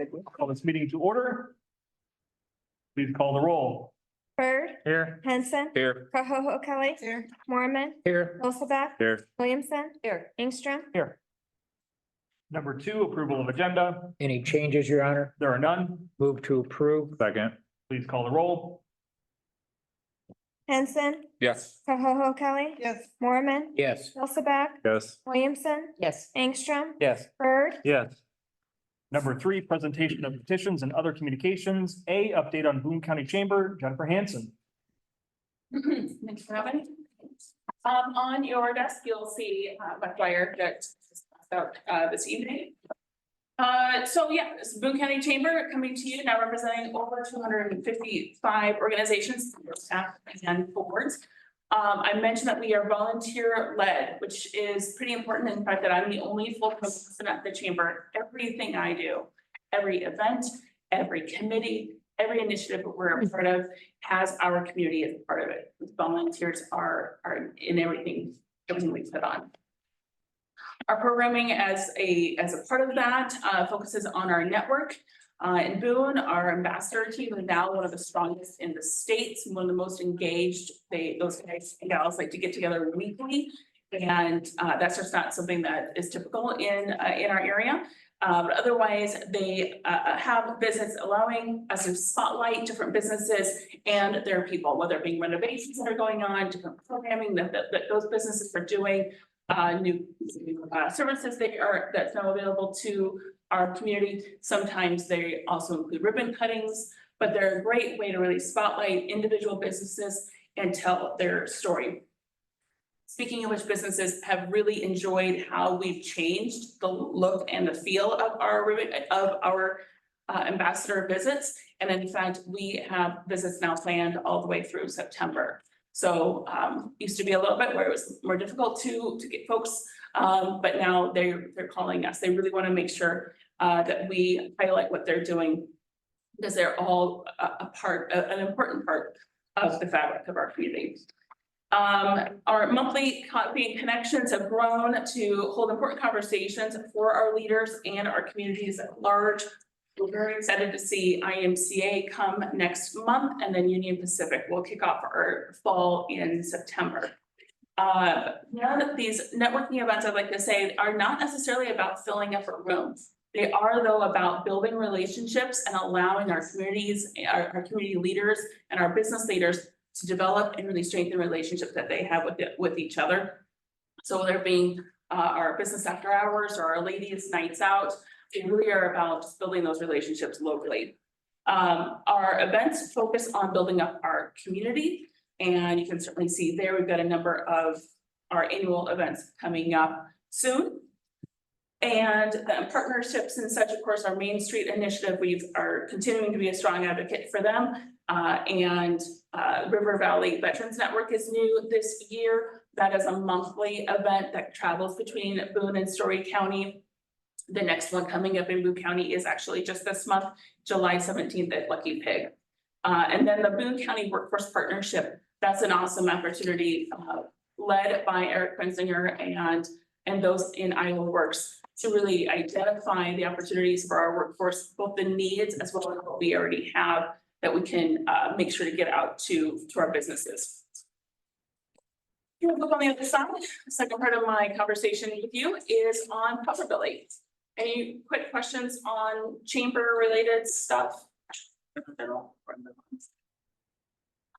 Call this meeting to order. Please call the roll. Bird, Here. Henson, Here. Koho Kelly, Here. Mormon, Here. Hulseth, Here. Williamson, Ingstrom. Here. Number 2, approval of agenda. Any changes, Your Honor? There are none. Move to approve. Second. Please call the roll. Henson, Yes. Koho Kelly, Yes. Mormon, Yes. Hulseth, Yes. Williamson, Yes. Ingstrom, Yes. Bird, Yes. Number 3, presentation of petitions and other communications. A, update on Boone County Chamber, Jennifer Hansen. Thanks for having me. On your desk, you'll see my flyer that out this evening. So yeah, this is Boone County Chamber coming to you now, representing over 255 organizations, staff and boards. I mentioned that we are volunteer led, which is pretty important in the fact that I'm the only full-time person at the chamber. Everything I do, every event, every committee, every initiative that we're a part of has our community as a part of it. Volunteers are in everything we put on. Our programming as a part of that focuses on our network. In Boone, our ambassador team is now one of the strongest in the states, one of the most engaged. Those guys and gals like to get together weekly, and that's just not something that is typical in our area. But otherwise, they have visits allowing us to spotlight different businesses and their people, whether it be renovations that are going on, different programming that those businesses are doing, new services that's now available to our community. Sometimes they also include ribbon cuttings, but they're a great way to really spotlight individual businesses and tell their story. Speaking of which, businesses have really enjoyed how we've changed the look and the feel of our ambassador visits. And in fact, we have visits now planned all the way through September. So used to be a little bit where it was more difficult to get folks, but now they're calling us. They really want to make sure that we highlight what they're doing, because they're all an important part of the fabric of our community. Our monthly coffee and connections have grown to hold important conversations for our leaders and our communities at large. We're very excited to see IMCA come next month, and then Union Pacific will kick off our fall in September. None of these networking events, I'd like to say, are not necessarily about filling up a room. They are, though, about building relationships and allowing our communities, our community leaders and our business leaders to develop and really strengthen relationships that they have with each other. So whether it being our business after hours or our ladies' nights out, they really are about just building those relationships locally. Our events focus on building up our community, and you can certainly see there we've got a number of our annual events coming up soon. And the partnerships and such, of course, our Main Street initiative, we are continuing to be a strong advocate for them. And River Valley Veterans Network is new this year. That is a monthly event that travels between Boone and Story County. The next one coming up in Boone County is actually just this month, July 17th at Lucky Pig. And then the Boone County Workforce Partnership, that's an awesome opportunity led by Eric Fensinger and those in Iowa Works to really identify the opportunities for our workforce, both the needs as well as what we already have that we can make sure to get out to our businesses. If you look on the other side, the second part of my conversation with you is on profitability. Any quick questions on chamber related stuff?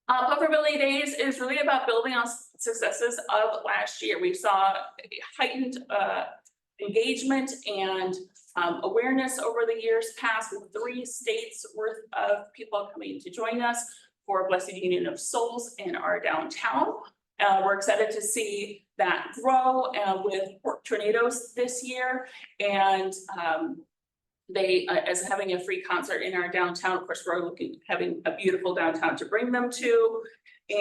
Profitability Days is really about building on successes of last year. We saw heightened engagement and awareness over the years past, with 3 states worth of people coming to join us for Blessed Union of Souls in our downtown. We're excited to see that grow with Port Tornadoes this year, and they as having a free concert in our downtown. Of course, we're having a beautiful downtown to bring them to,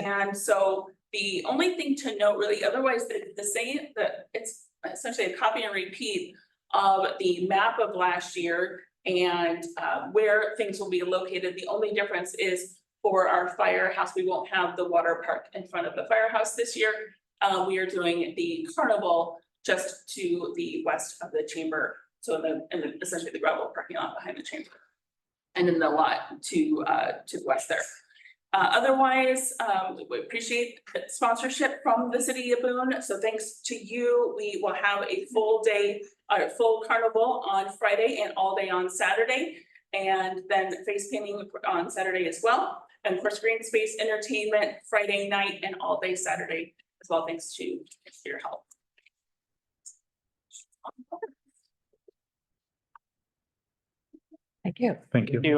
and so the only thing to note, really, otherwise it's essentially a copy and repeat of the map of last year and where things will be located. The only difference is for our firehouse, we won't have the water park in front of the firehouse this year. We are doing the carnival just to the west of the chamber So essentially the gravel parking lot behind the chamber. And in the lot to the west there. Otherwise, we appreciate sponsorship from the city of Boone. So thanks to you, we will have a full day, full carnival on Friday and all day on Saturday. And then face painting on Saturday as well. And of course, green space entertainment Friday night and all day Saturday as well, thanks to your help. Thank you. Thank you. You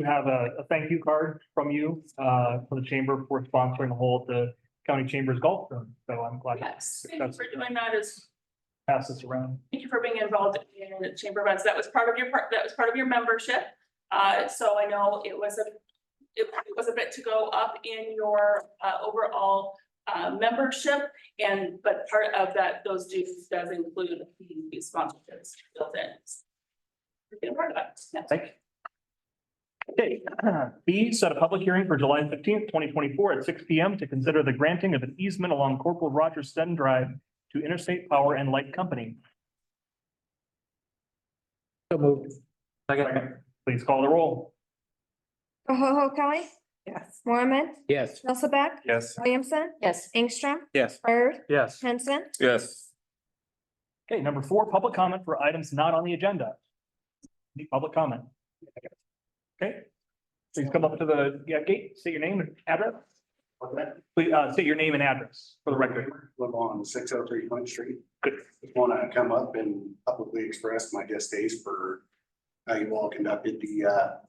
have a thank you card from you for the chamber for sponsoring the whole of the county chamber's golf tournament. So I'm glad. Yes, thank you for doing that. Pass this around. Thank you for being involved in the chamber events. That was part of your membership. So I know it was a bit to go up in your overall membership, but part of that, those dues does include the sponsorships built in. Being a part of that. Yeah. Thank you. Okay, B, set a public hearing for July 15th, 2024 at 6 p.m. to consider the granting of an easement along Corporal Roger Stetten Drive to Interstate Power and Light Company. So moved. Please call the roll. Koho Kelly, Yes. Mormon, Yes. Hilsaback, Yes. Williamson, Yes. Ingstrom, Yes. Bird, Yes. Henson, Yes. Okay, number 4, public comment for items not on the agenda. Any public comment? Okay, please come up to the gate, state your name and address. Please, state your name and address for the record. Live on 603 Flint Street. Good. Just want to come up and publicly express my distaste for how you all conducted the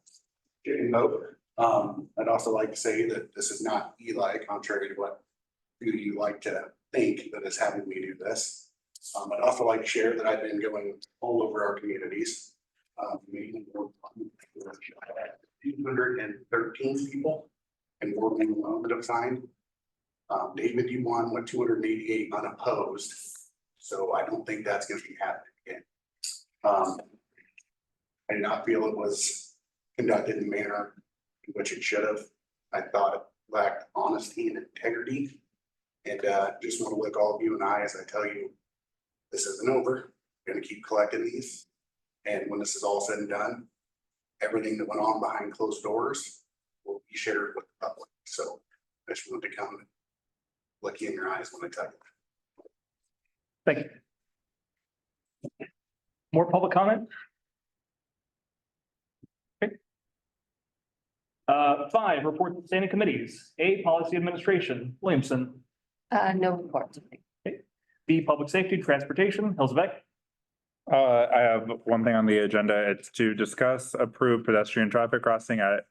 chicken vote. I'd also like to say that this is not Eli, contrary to what you like to think that is having me do this. I'd also like to share that I've been going all over our communities. Meeting 213 people and working alone that have signed. David, you won with 288 unopposed. So I don't think that's going to be happening again. I did not feel it was conducted in the manner in which it should have. I thought it lacked honesty and integrity. And just want to look all of you in the eye as I tell you, this isn't over. We're going to keep collecting these. And when this is all said and done, everything that went on behind closed doors will be shared with the public. So I just wanted to come and look you in your eyes when I tell you. Thank you. More public comment? Okay. 5, report to standing committees. A, policy administration, Williamson. No report. B, public safety, transportation, Hilsbeck. I have one thing on the agenda. It's to discuss approved pedestrian traffic crossing at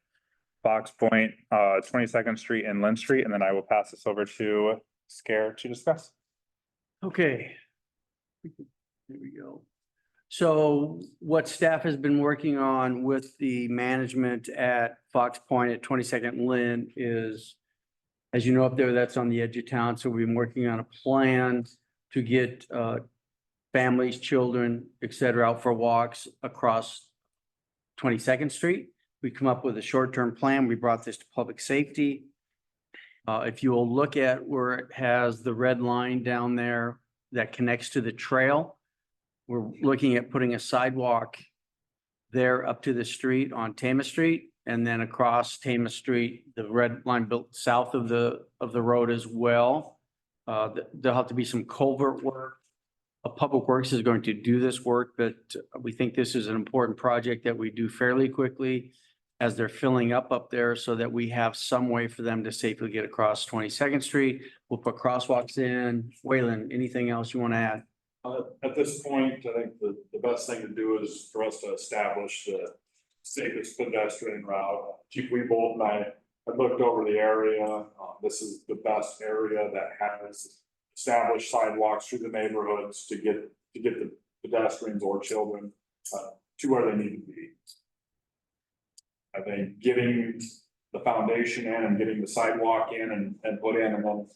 Fox Point, 22nd Street and Lynn Street, and then I will pass this over to Scare to discuss. Okay. Here we go. So what staff has been working on with the management at Fox Point at 22nd Lynn is, as you know, up there, that's on the edge of town. So we've been working on a plan to get families, children, et cetera, out for walks across 22nd Street. We come up with a short-term plan. We brought this to public safety. If you will look at where it has the red line down there that connects to the trail, we're looking at putting a sidewalk there up to the street on Tama Street and then across Tama Street, the red line built south of the road as well. There'll have to be some culvert work. Public Works is going to do this work, but we think this is an important project that we do fairly quickly as they're filling up there so that we have some way for them to safely get across 22nd Street. We'll put crosswalks in. Waylon, anything else you want to add? At this point, I think the best thing to do is for us to establish the safest pedestrian route. Chief Weebold and I looked over the area. This is the best area that has established sidewalks through the neighborhoods to get the pedestrians or children to where they need to be. I think getting the foundation in and getting the sidewalk in and put in and then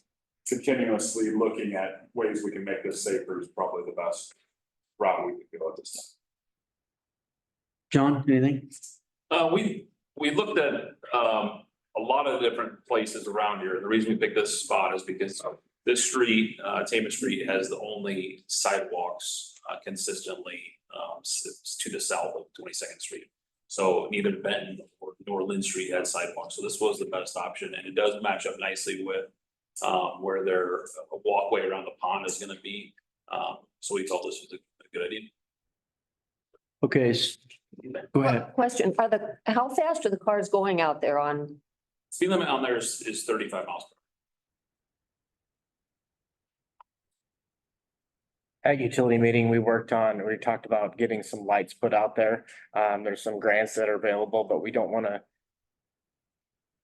continuously looking at ways we can make this safer is probably the best route we could go at this time. John, anything? We looked at a lot of different places around here. The reason we picked this spot is because This street, Tama Street has the only sidewalks consistently to the south of 22nd Street. So neither Benton nor Lynn Street had sidewalks, so this was the best option, and it does match up nicely with where their walkway around the pond is gonna be. So we thought this was a good idea. Okay, go ahead. Question, how fast are the cars going out there on? Speed limit on there is 35 miles per At utility meeting, we talked about getting some lights put out there. There's some grants that are available, but we don't wanna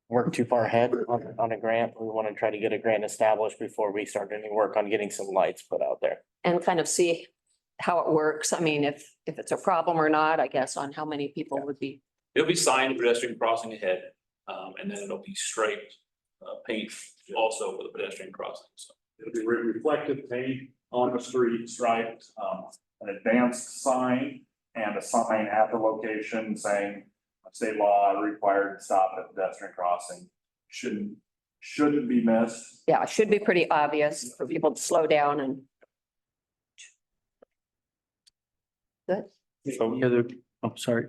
work too far ahead on a grant. We wanna try to get a grant established before we start any work on getting some lights put out there. And kind of see how it works. I mean, if it's a problem or not, I guess, on how many people would be. It'll be signed pedestrian crossing ahead, and then it'll be striped paint also for the pedestrian crossing, so. It'll be reflective paint on the street striped, an advanced sign and a sign at the location saying state law required to stop at pedestrian crossing. Shouldn't be missed. Yeah, it should be pretty obvious for people to slow down and. Good. So Any other, oh, sorry.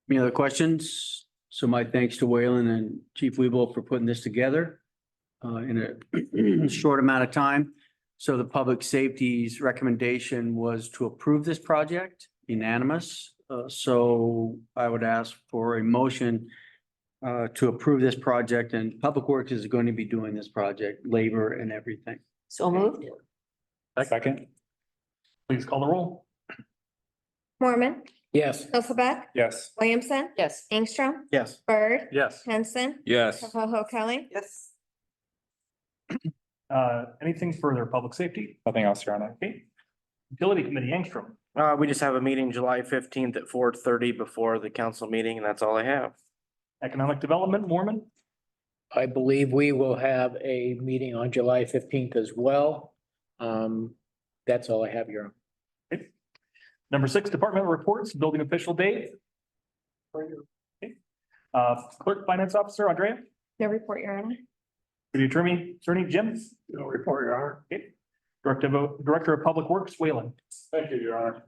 Any other questions? So my thanks to Waylon and Chief Weeble for putting this together in a short amount of time. So the public safety's recommendation was to approve this project, unanimous. So I would ask for a motion to approve this project, and Public Works is going to be doing this project, labor and everything. So moved. second, Please call the roll. Mormon, Yes. Hilsaback, yes. Williamson, Yes. Ingstrom, Yes. Bird, Yes. Henson, Yes. Koho Kelly. Yes. Anything further, public safety? Nothing else, Your Honor. Okay. Utility Committee, Angstrom. We just have a meeting July 15th at 4:30 before the council meeting, and that's all I have. Economic Development, Mormon. I believe we will have a meeting on July 15th as well. That's all I have, Your Honor. Number 6, Department Reports, Building Official Dave. Okay. Clerk Finance Officer, Andrea. No report, Your Honor. City Attorney, Jim. No report, Your Honor. Okay. Director of Public Works, Wayland. Thank you, Your Honor.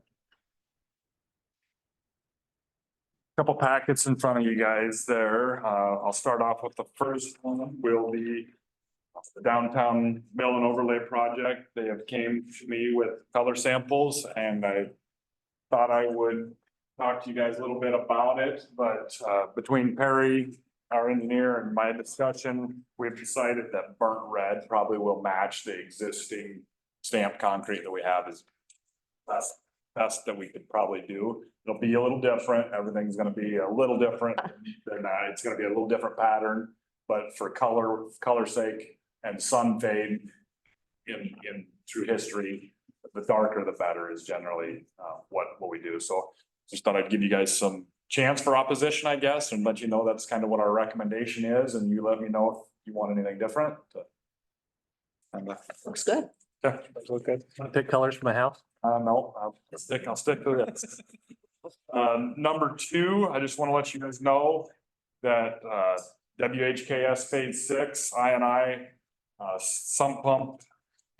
Couple packets in front of you guys there. I'll start off with the first one will be the downtown mill and overlay project. They have came to me with color samples and I thought I would talk to you guys a little bit about it, but between Perry, our engineer, and my discussion, we've decided that burnt red probably will match the existing stamped concrete that we have is best that we could probably do. It'll be a little different. Everything's gonna be a little different than that. It's gonna be a little different pattern, but for color sake and sun fade in through history, the darker the better is generally what we do. So just thought I'd give you guys some chance for opposition, I guess, and let you know that's kind of what our recommendation is, and you let me know if you want anything different. Looks good. Yeah, those look good. Want to pick colors for my house? No, I'll stick to this. Number 2, I just want to let you guys know that WHKS Phase 6, I sump pump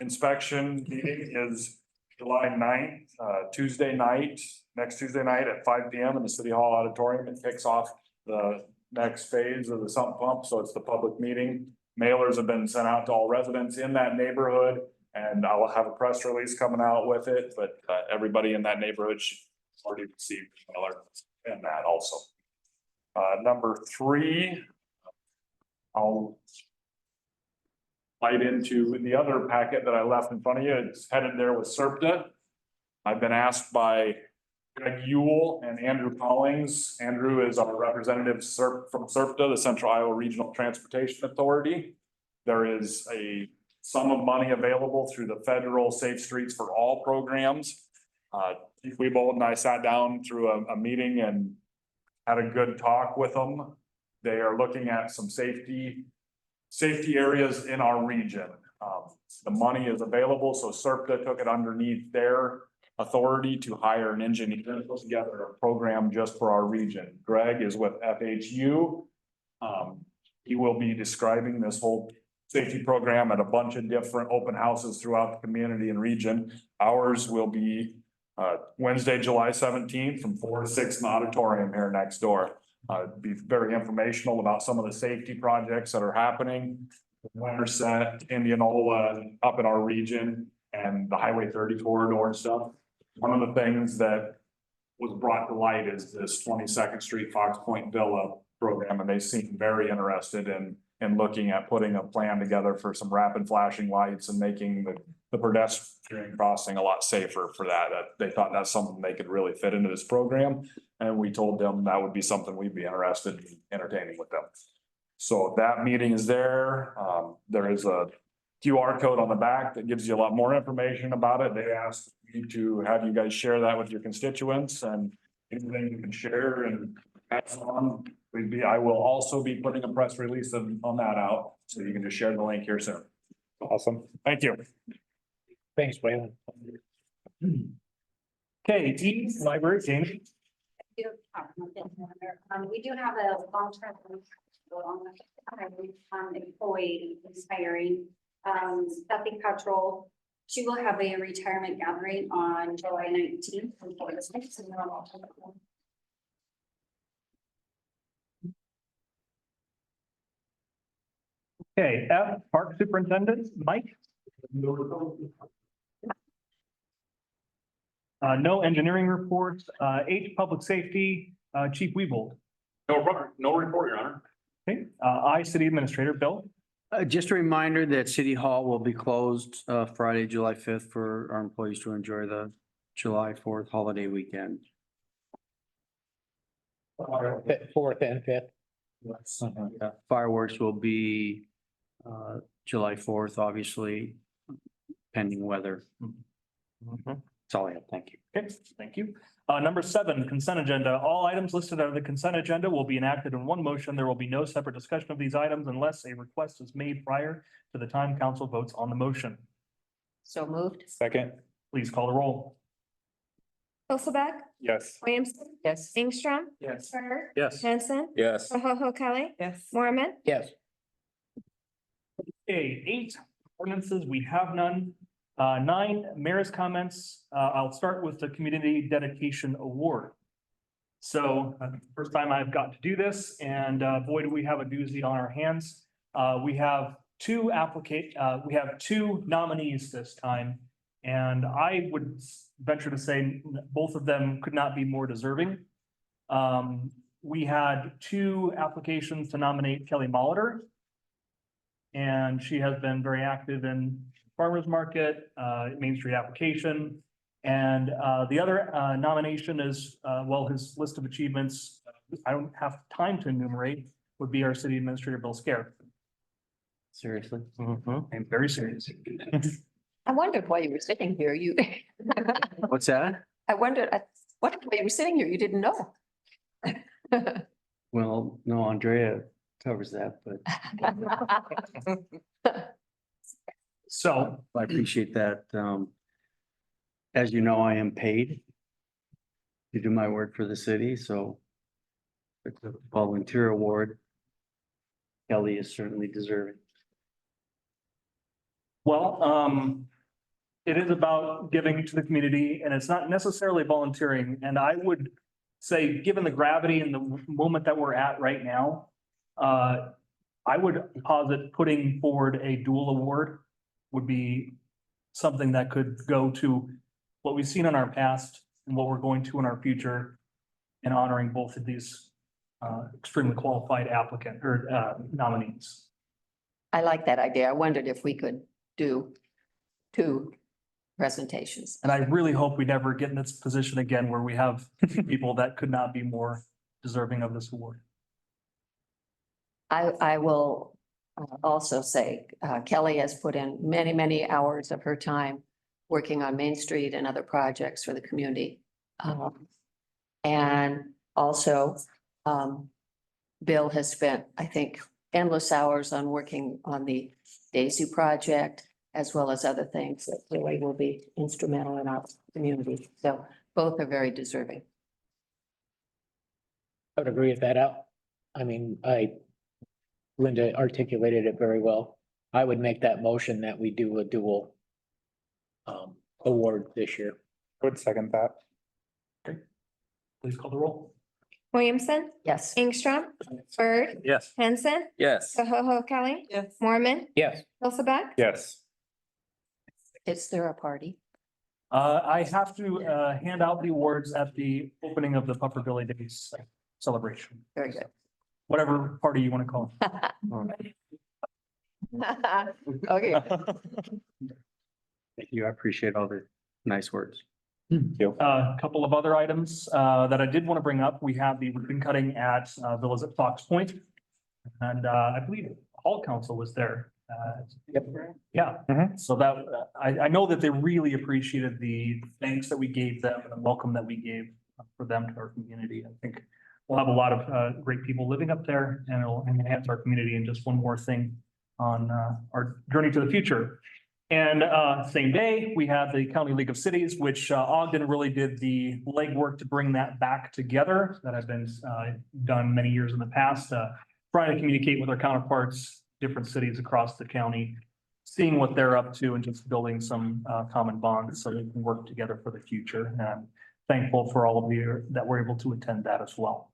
inspection meeting is July 9th, Tuesday night, next Tuesday night at 5 p.m. in the City Hall Auditorium. It kicks off the next phase of the sump pump, so it's the public meeting. Mailers have been sent out to all residents in that neighborhood, and I will have a press release coming out with it, but everybody in that neighborhood should already receive a mailer and that also. Number 3, I'll light into the other packet that I left in front of you. It's headed there with SERPTA. I've been asked by Greg Yule and Andrew Collings. Andrew is our representative from SERPTA, the Central Iowa Regional Transportation Authority. There is a sum of money available through the federal Safe Streets for All programs. Chief Weebold and I sat down through a meeting and had a good talk with them. They are looking at some safety areas in our region. The money is available, so SERPTA took it underneath their authority to hire an engineer to put together a program just for our region. Greg is with FHU. He will be describing this whole safety program at a bunch of different open houses throughout the community and region. Ours will be Wednesday, July 17th from 4 to 6 in the auditorium here next door. Be very informational about some of the safety projects that are happening. Winterset, Indianola, up in our region, and the Highway 30 corridor and stuff. One of the things that was brought to light is this 22nd Street Fox Point Villa program, and they seem very interested in looking at putting a plan together for some rapid flashing lights and making the pedestrian crossing a lot safer for that. They thought that's something they could really fit into this program, and we told them that would be something we'd be interested in entertaining with them. So that meeting is there. There is a QR code on the back that gives you a lot more information about it. They asked me to have you guys share that with your constituents, and anything you can share and pass on. I will also be putting a press release on that out, so you can just share the link here soon. Awesome. Thank you. Thanks, Waylon. Okay, E, library, Jamie. We do have a long-term employee who's hiring, Stephanie Cottrell. She will have a retirement gathering on July 19th. Okay, F, park superintendent, Mike. No engineering reports. H, public safety, Chief Weebold. No report, Your Honor. Okay, I, city administrator, Bill. Just a reminder that City Hall will be closed Friday, July 5th for our employees to enjoy the July 4th holiday weekend. 4th and 5th. Fireworks will be July 4th, obviously, pending weather. That's all I have. Thank you. Okay, thank you. Number 7, consent agenda. All items listed on the consent agenda will be enacted in one motion. There will be no separate discussion of these items unless a request is made prior to the time council votes on the motion. So moved? Second. Please call the roll. Hilsaback, Yes. Williamson, Yes. Ingstrom, Yes. Turner, Yes. Henson, Yes. Koho Kelly, Yes. Mormon, Yes. Okay, 8 ordinances, we have none. 9, mayor's comments. I'll start with the community dedication award. So first time I've got to do this, and boy, do we have a doozy on our hands. We have two nominees this time, and I would venture to say both of them could not be more deserving. We had 2 applications to nominate Kelly Molitor. And she has been very active in farmers market, Main Street application. And the other nomination is, well, his list of achievements, I don't have time to enumerate, would be our city administrator, Bill Scare. Seriously? I'm very serious. I wondered why you were sitting here. What's that? I wondered why you were sitting here. You didn't know. Well, no, Andrea covers that, but So, I appreciate that. As you know, I am paid to do my work for the city, so it's a volunteer award. Kelly is certainly deserving. well, it is about giving to the community, and it's not necessarily volunteering. And I would say, given the gravity and the moment that we're at right now, I would posit putting forward a dual award would be something that could go to what we've seen in our past and what we're going to in our future, and honoring both of these extremely qualified applicant or nominees. I like that idea. I wondered if we could do 2 presentations. And I really hope we never get in this position again where we have people that could not be more deserving of this award. I will also say Kelly has put in many, many hours of her time working on Main Street and other projects for the community. And also, Bill has spent, I think, endless hours on working on the Daisy project, as well as other things that really will be instrumental in our community. So both are very deserving. I would agree with that. Linda articulated it very well. I would make that motion that we do a dual award this year. Would second that. Please call the roll. Williamson, Yes. Ingstrom, Bird, Yes. Henson, Yes. Koho Kelly, Yes. Mormon, Yes, Hulseth. Yes. Is there a party? I have to hand out the awards at the opening of the Puffer Days celebration. Very good. Whatever party you want to call Okay. Thank you. I appreciate all the nice words. A couple of other items that I did want to bring up. We have the ribbon cutting at Villas at Fox Point. And I believe Hall Council was there. Yeah, Mhm. so that I know that they really appreciated the thanks that we gave them and the welcome that we gave for them to our community. I think we'll have a lot of great people living up there and it'll enhance our community. And just one more thing on our journey to the future. And same day, we had the County League of Cities, which Ogden really did the legwork to bring that back together. That had been done many years in the past, trying to communicate with our counterparts, different cities across the county, seeing what they're up to and just building some common bonds so they can work together for the future. And I'm thankful for all of you that were able to attend that as well.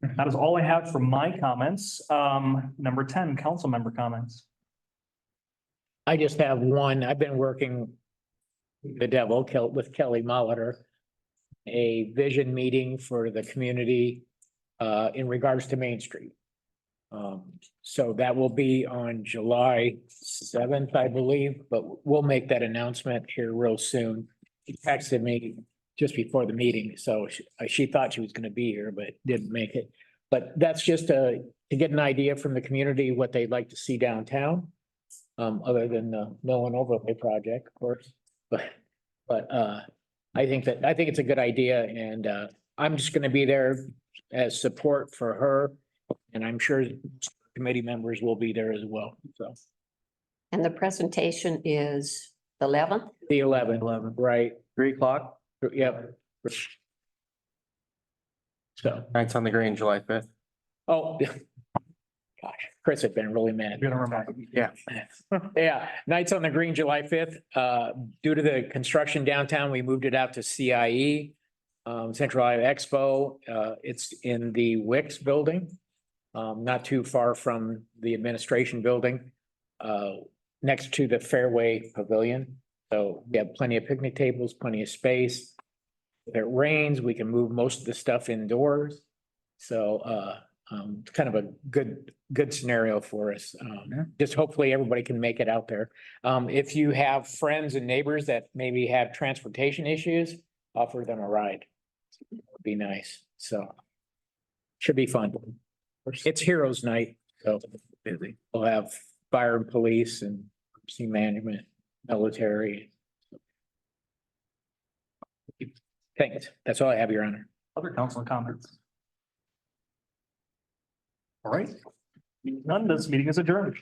That is all I have for my comments. Number 10, council member comments. I just have one. I've been working the devil with Kelly Molitor, a vision meeting for the community in regards to Main Street. So that will be on July 7th, I believe, but we'll make that announcement here real soon. She texted me just before the meeting, so she thought she was going to be here, but didn't make it. But that's just to get an idea from the community what they'd like to see downtown. Other than the mill and overlay project, of course, but I think it's a good idea, and I'm just gonna be there as support for her, and I'm sure committee members will be there as well, so. And the presentation is the 11th? The 11th, right, 3:00. yep. So, Nights on the Green, July 5th. oh, gosh, Chris had been really mad. You're gonna remember. Yeah. Yeah, Nights on the Green, July 5th. Due to the construction downtown, we moved it out to CIE, Central Iowa Expo. It's in the Wix building, not too far from the administration building, next to the Fairway Pavilion. So we have plenty of picnic tables, plenty of space. If it rains, we can move most of the stuff indoors. So, it's kind of a good scenario for us. Just hopefully everybody can make it out there. If you have friends and neighbors that maybe have transportation issues, offer them a ride. Would be nice. So should be fun. It's Heroes Night, so busy. We'll have fire and police and emergency management, military. Thanks. That's all I have, Your Honor. Other council comments? All right. None, this meeting is adjourned.